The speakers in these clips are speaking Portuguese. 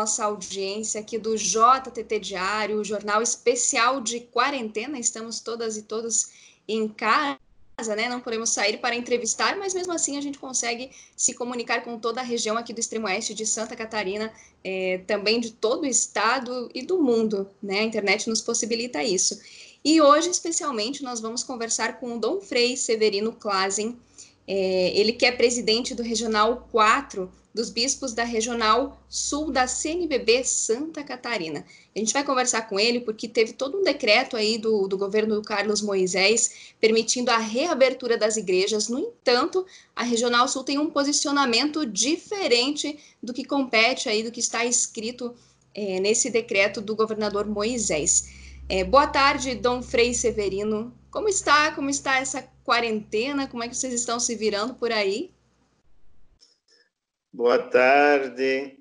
nossa audiência aqui do JTT Diário, o jornal especial de quarentena. Estamos todas e todos em casa, né? Não podemos sair para entrevistar, mas mesmo assim a gente consegue se comunicar com toda a região aqui do extremo oeste de Santa Catarina, também de todo o estado e do mundo, né? A internet nos possibilita isso. E hoje, especialmente, nós vamos conversar com o Dom Frei Severino Clasen, ele que é presidente do Regional 4 dos bispos da Regional Sul da CNBB Santa Catarina. A gente vai conversar com ele porque teve todo um decreto aí do governo do Carlos Moisés permitindo a reabertura das igrejas. No entanto, a Regional Sul tem um posicionamento diferente do que compete aí, do que está escrito nesse decreto do governador Moisés. Boa tarde, Dom Frei Severino. Como está? Como está essa quarentena? Como é que vocês estão se virando por aí? Boa tarde.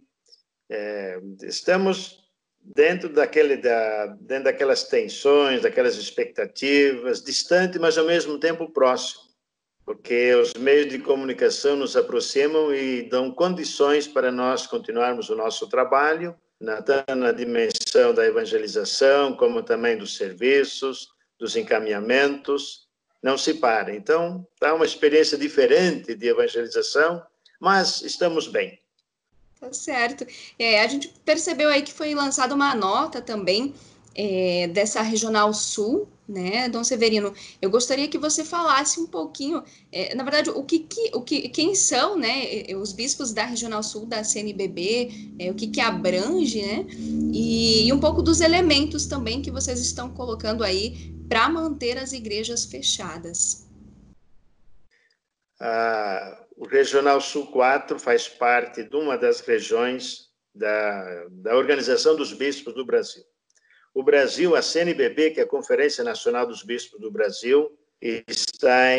Estamos dentro daquelas tensões, daquelas expectativas, distante, mas ao mesmo tempo próximo, porque os meios de comunicação nos aproximam e dão condições para nós continuarmos o nosso trabalho, tanto na dimensão da evangelização, como também dos serviços, dos encaminhamentos, não se para. Então, está uma experiência diferente de evangelização, mas estamos bem. Tá certo. A gente percebeu aí que foi lançada uma nota também dessa Regional Sul, né, Dom Severino? Eu gostaria que você falasse um pouquinho, na verdade, quem são, né, os bispos da Regional Sul da CNBB, o que abrange, né, e um pouco dos elementos também que vocês estão colocando aí para manter as igrejas fechadas. O Regional Sul 4 faz parte de uma das regiões da Organização dos Bispos do Brasil. O Brasil, a CNBB, que é a Conferência Nacional dos Bispos do Brasil, está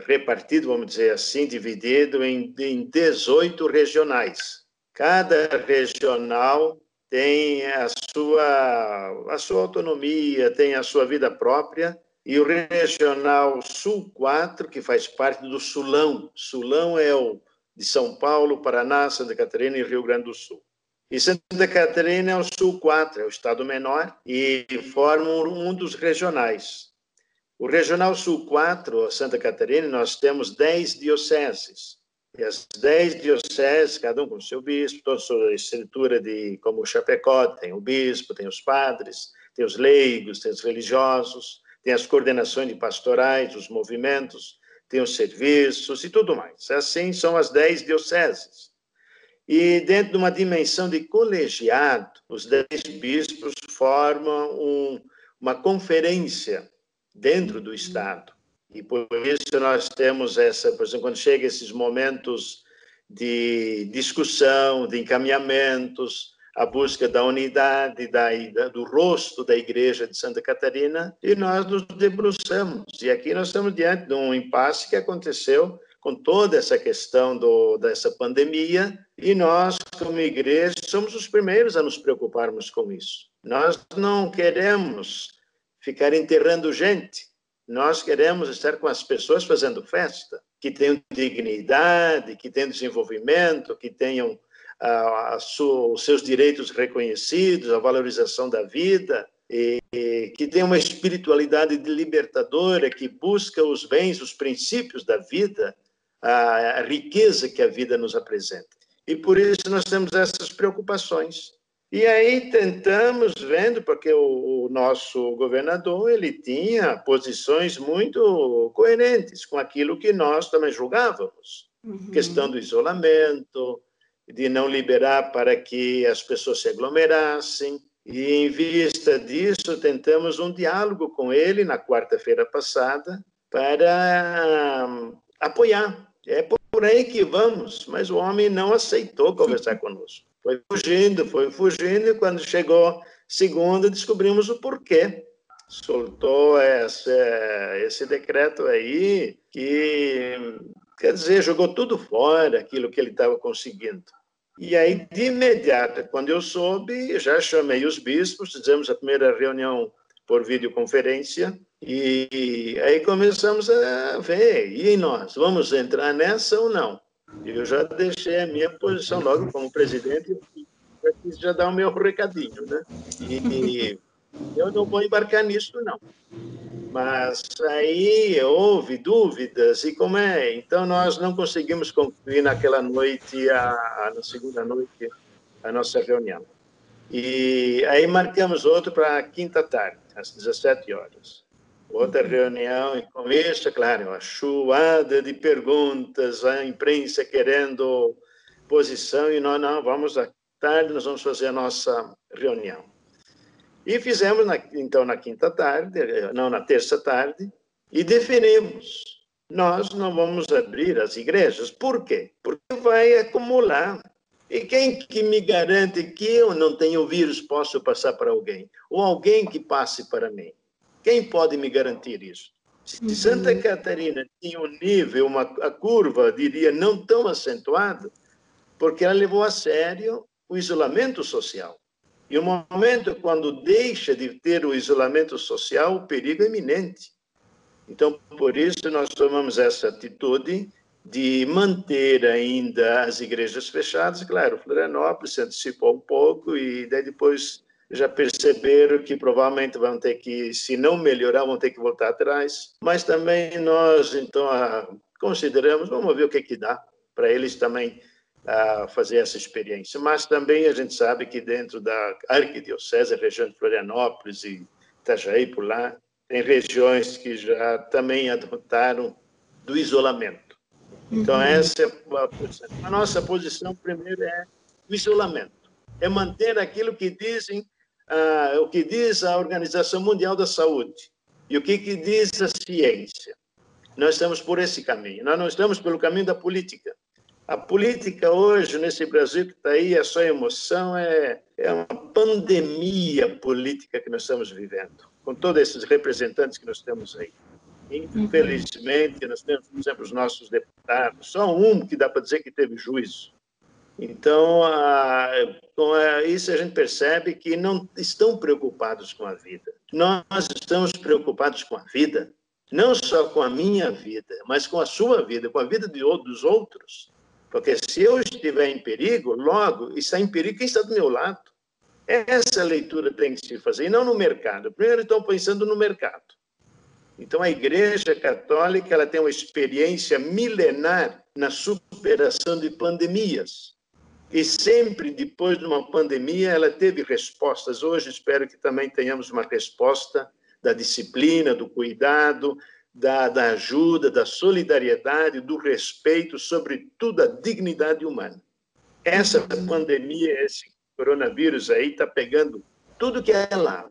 repartido, vamos dizer assim, dividido em 18 regionais. Cada regional tem a sua autonomia, tem a sua vida própria, e o Regional Sul 4, que faz parte do Sulão. Sulão é o de São Paulo, Paraná, Santa Catarina e Rio Grande do Sul. E Santa Catarina é o Sul 4, é o estado menor, e forma um dos regionais. O Regional Sul 4, Santa Catarina, nós temos 10 dioceses. E as 10 dioceses, cada um com o seu bispo, toda a sua estrutura como o Chapecó, tem o bispo, tem os padres, tem os leigos, tem os religiosos, tem as coordenações de pastorais, os movimentos, tem os serviços e tudo mais. Assim são as 10 dioceses. E dentro de uma dimensão de colegiado, os 10 bispos formam uma conferência dentro do Estado. E por isso nós temos por exemplo, quando chega esses momentos de discussão, de encaminhamentos, a busca da unidade, do rosto da Igreja de Santa Catarina, e nós nos debruçamos. E aqui nós estamos diante de um impasse que aconteceu com toda essa questão dessa pandemia, e nós, como igreja, somos os primeiros a nos preocuparmos com isso. Nós não queremos ficar enterrando gente, nós queremos estar com as pessoas fazendo festa, que tenham dignidade, que tenham desenvolvimento, que tenham os seus direitos reconhecidos, a valorização da vida, e que tenham uma espiritualidade libertadora, que busca os bens, os princípios da vida, a riqueza que a vida nos apresenta. E por isso nós temos essas preocupações. E aí tentamos, vendo, porque o nosso governador, ele tinha posições muito coerentes com aquilo que nós também julgávamos. Questão do isolamento, de não liberar para que as pessoas se aglomerassem. E, em vista disso, tentamos um diálogo com ele na quarta-feira passada para apoiar. É por aí que vamos, mas o homem não aceitou conversar conosco. Foi fugindo, e quando chegou segunda, descobrimos o porquê. Soltou esse decreto aí que, quer dizer, jogou tudo fora, aquilo que ele estava conseguindo. E aí, de imediato, quando eu soube, já chamei os bispos, fizemos a primeira reunião por videoconferência, e aí começamos a ver, e nós, vamos entrar nessa ou não? Eu já deixei a minha posição logo como presidente, quis já dar o meu recadinho, né? E eu não vou embarcar nisso, não. Mas aí houve dúvidas, e como é? Então, nós não conseguimos concluir naquela noite, na segunda noite, a nossa reunião. E aí marcamos outro para a quinta tarde, às 17 horas. Outra reunião, e com isso, claro, uma chuva de perguntas, a imprensa querendo posição, e nós, não, vamos à tarde, nós vamos fazer a nossa reunião. E fizemos, então, na quinta tarde, não, na terça tarde, e definimos. Nós não vamos abrir as igrejas. Por quê? Porque vai acumular. E quem que me garante que eu não tenho o vírus, posso passar para alguém? Ou alguém que passe para mim? Quem pode me garantir isso? Se Santa Catarina tinha um nível, a curva, diria, não tão acentuada, porque ela levou a sério o isolamento social. E o momento quando deixa de ter o isolamento social, o perigo é iminente. Então, por isso, nós tomamos essa atitude de manter ainda as igrejas fechadas. Claro, Florianópolis se antecipou um pouco e daí depois já perceberam que provavelmente vão ter que, se não melhorar, vão ter que voltar atrás. Mas também nós, então, consideramos, vamos ver o que dá para eles também fazer essa experiência. Mas também a gente sabe que dentro da arquidiocese, a região de Florianópolis e Itajaí, por lá, tem regiões que já também adotaram do isolamento. Então, essa é a nossa posição. Primeiro é o isolamento. É manter aquilo que dizem, o que diz a Organização Mundial da Saúde e o que diz a ciência. Nós estamos por esse caminho. Nós não estamos pelo caminho da política. A política hoje, nesse Brasil que está aí, é só emoção, é uma pandemia política que nós estamos vivendo, com todos esses representantes que nós temos aí. Infelizmente, nós temos, por exemplo, os nossos deputados, só um que dá para dizer que teve juízo. Então, com isso a gente percebe que não estão preocupados com a vida. Nós estamos preocupados com a vida, não só com a minha vida, mas com a sua vida, com a vida dos outros. Porque se eu estiver em perigo, logo está em perigo quem está do meu lado. Essa leitura tem que se fazer, e não no mercado. Primeiro, estão pensando no mercado. Então, a Igreja Católica ela tem uma experiência milenar na superação de pandemias. E sempre, depois de uma pandemia, ela teve respostas. Hoje, espero que também tenhamos uma resposta da disciplina, do cuidado, da ajuda, da solidariedade, do respeito, sobretudo a dignidade humana. Essa pandemia, esse coronavírus aí, está pegando tudo que é lá.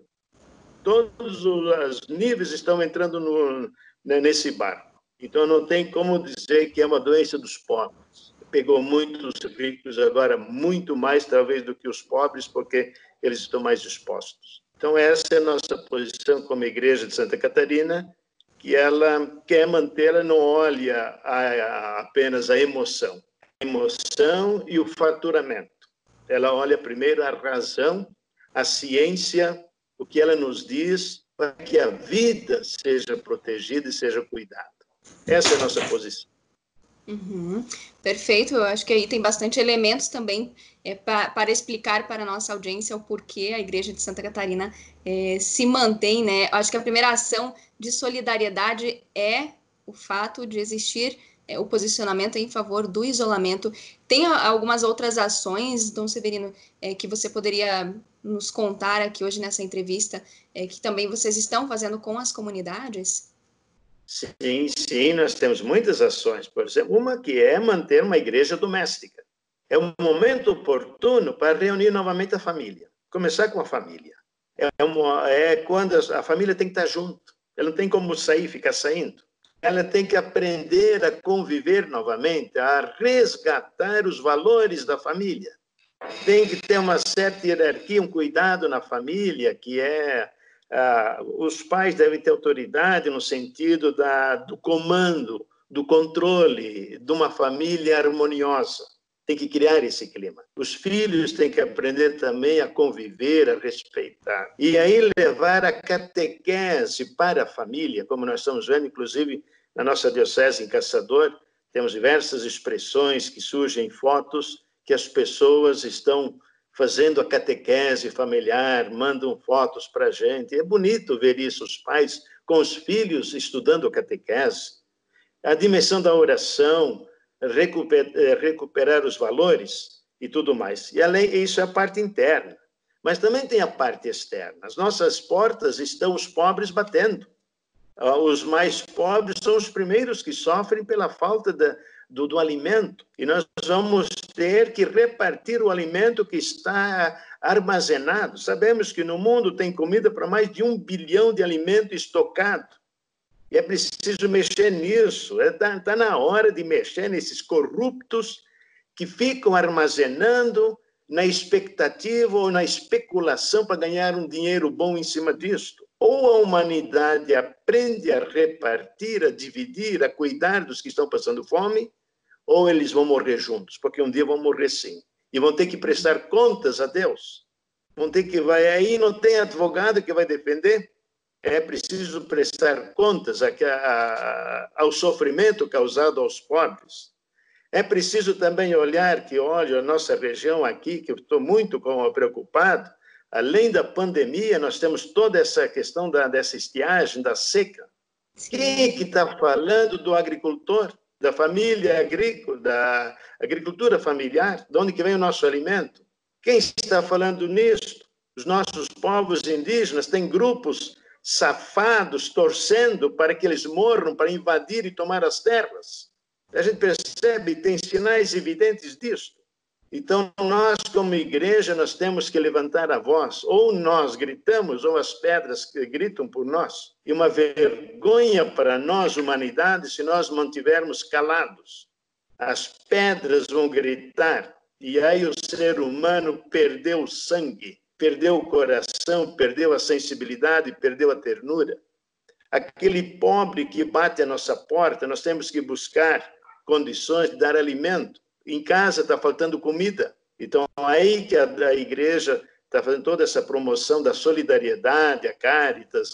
Todos os níveis estão entrando nesse barco. Então, não tem como dizer que é uma doença dos pobres. Pegou muito os ricos, agora muito mais, talvez, do que os pobres, porque eles estão mais expostos. Então, essa é a nossa posição como Igreja de Santa Catarina, que ela quer manter, ela não olha apenas a emoção e o faturamento. Ela olha primeiro a razão, a ciência, o que ela nos diz para que a vida seja protegida e seja cuidada. Essa é a nossa posição. Perfeito, eu acho que aí tem bastante elementos também para explicar para a nossa audiência o porquê a Igreja de Santa Catarina se mantém, né? Acho que a primeira ação de solidariedade é o fato de existir o posicionamento em favor do isolamento. Tem algumas outras ações, Dom Severino, que você poderia nos contar aqui hoje nessa entrevista, que também vocês estão fazendo com as comunidades? Sim, nós temos muitas ações. Por exemplo, uma que é manter uma igreja doméstica. É um momento oportuno para reunir novamente a família. Começar com a família. É quando a família tem que estar junto. Ela não tem como ficar saindo. Ela tem que aprender a conviver novamente, a resgatar os valores da família. Tem que ter uma certa hierarquia, um cuidado na família, que os pais devem ter autoridade no sentido do comando, do controle de uma família harmoniosa. Tem que criar esse clima. Os filhos têm que aprender também a conviver, a respeitar. E aí levar a catequese para a família, como nós estamos vendo, inclusive, na nossa diocese em Caçador, temos diversas expressões que surgem em fotos que as pessoas estão fazendo a catequese familiar, mandam fotos para a gente. É bonito ver isso, os pais com os filhos estudando a catequese. A dimensão da oração, recuperar os valores e tudo mais. E além isso é a parte interna. Mas também tem a parte externa. As nossas portas estão os pobres batendo. Os mais pobres são os primeiros que sofrem pela falta do alimento. E nós vamos ter que repartir o alimento que está armazenado. Sabemos que no mundo tem comida para mais de 1 bilhão de alimento estocado. E é preciso mexer nisso. Está na hora de mexer nesses corruptos que ficam armazenando na expectativa ou na especulação para ganhar um dinheiro bom em cima disto. Ou a humanidade aprende a repartir, a dividir, a cuidar dos que estão passando fome, ou eles vão morrer juntos, porque um dia vão morrer sim. E vão ter que prestar contas a Deus. Vão ter que aí não tem advogado que vai defender. É preciso prestar contas ao sofrimento causado aos pobres. É preciso também olhar, olha, a nossa região aqui, que eu estou muito preocupado, além da pandemia, nós temos toda essa questão dessa estiagem, da seca. Sim. Quem é que está falando do agricultor, da família agrícola, da agricultura familiar? De onde que vem o nosso alimento? Quem está falando nisso? Os nossos povos indígenas têm grupos safados torcendo para que eles morram, para invadir e tomar as terras. A gente percebe, tem sinais evidentes disso. Então, nós, como igreja, nós temos que levantar a voz. Ou nós gritamos, ou as pedras gritam por nós. E uma vergonha para nós, humanidade, se nós mantivermos calados. As pedras vão gritar, e aí o ser humano perdeu o sangue, perdeu o coração, perdeu a sensibilidade, perdeu a ternura. Aquele pobre que bate a nossa porta, nós temos que buscar condições de dar alimento. Em casa está faltando comida. Então, aí que a igreja está fazendo toda essa promoção da solidariedade, a Cáritas,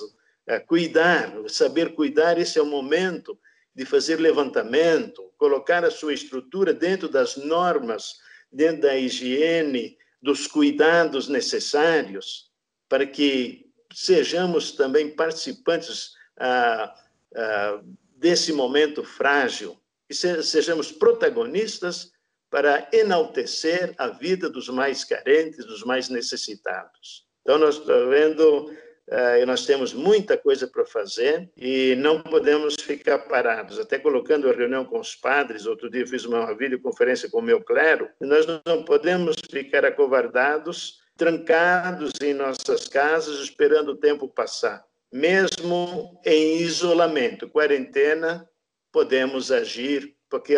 cuidar, saber cuidar, esse é o momento de fazer levantamento, colocar a sua estrutura dentro das normas, dentro da higiene, dos cuidados necessários, para que sejamos também participantes desse momento frágil, e sejamos protagonistas para enaltecer a vida dos mais carentes, dos mais necessitados. Então, nós estamos vendo, nós temos muita coisa para fazer e não podemos ficar parados. Até colocando a reunião com os padres, outro dia eu fiz uma videoconferência com o meu clero, nós não podemos ficar acovardados, trancados em nossas casas, esperando o tempo passar. Mesmo em isolamento, quarentena, podemos agir, porque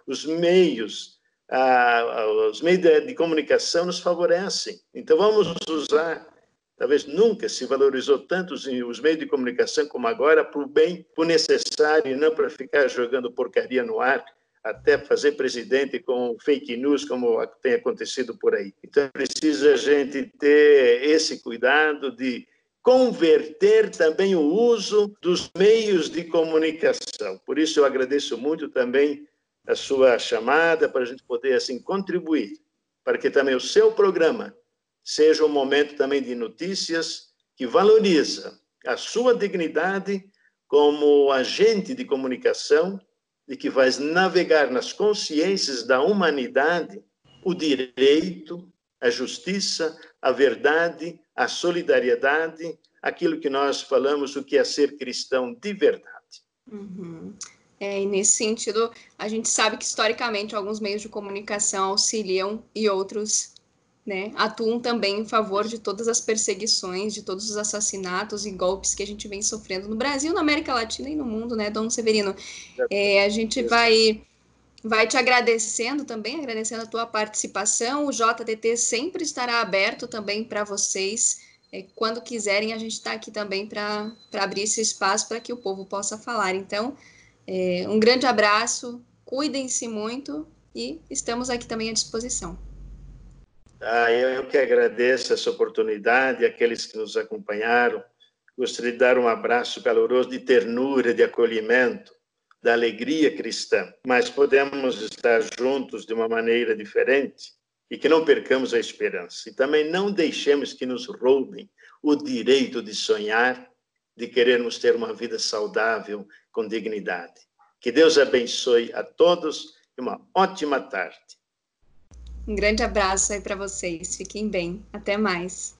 os meios de comunicação nos favorecem. Então, vamos usar. Talvez nunca se valorizou tanto os meios de comunicação como agora, para o bem, para o necessário, e não para ficar jogando porcaria no ar, até fazer presidente com fake news, como tem acontecido por aí. Então, precisa a gente ter esse cuidado de converter também o uso dos meios de comunicação. Por isso, eu agradeço muito também a sua chamada, para a gente poder, assim, contribuir, para que também o seu programa seja um momento também de notícias que valoriza a sua dignidade como agente de comunicação e que vai navegar nas consciências da humanidade o direito, a justiça, a verdade, a solidariedade, aquilo que nós falamos, o que é ser cristão de verdade. Uhum. E nesse sentido, a gente sabe que, historicamente, alguns meios de comunicação auxiliam e outros, né, atuam também em favor de todas as perseguições, de todos os assassinatos e golpes que a gente vem sofrendo no Brasil, na América Latina e no mundo, né, Dom Severino? A gente vai te agradecendo também, agradecendo a tua participação. O JTT sempre estará aberto também para vocês. Quando quiserem, a gente está aqui também para abrir esse espaço para que o povo possa falar. Então, um grande abraço, cuidem-se muito e estamos aqui também à disposição. Eu que agradeço essa oportunidade, aqueles que nos acompanharam. Gostaria de dar um abraço caloroso de ternura, de acolhimento, da alegria cristã. Mas podemos estar juntos de uma maneira diferente e que não percamos a esperança. E também não deixemos que nos roubem o direito de sonhar, de querermos ter uma vida saudável, com dignidade. Que Deus abençoe a todos e uma ótima tarde. Um grande abraço aí para vocês. Fiquem bem. Até mais.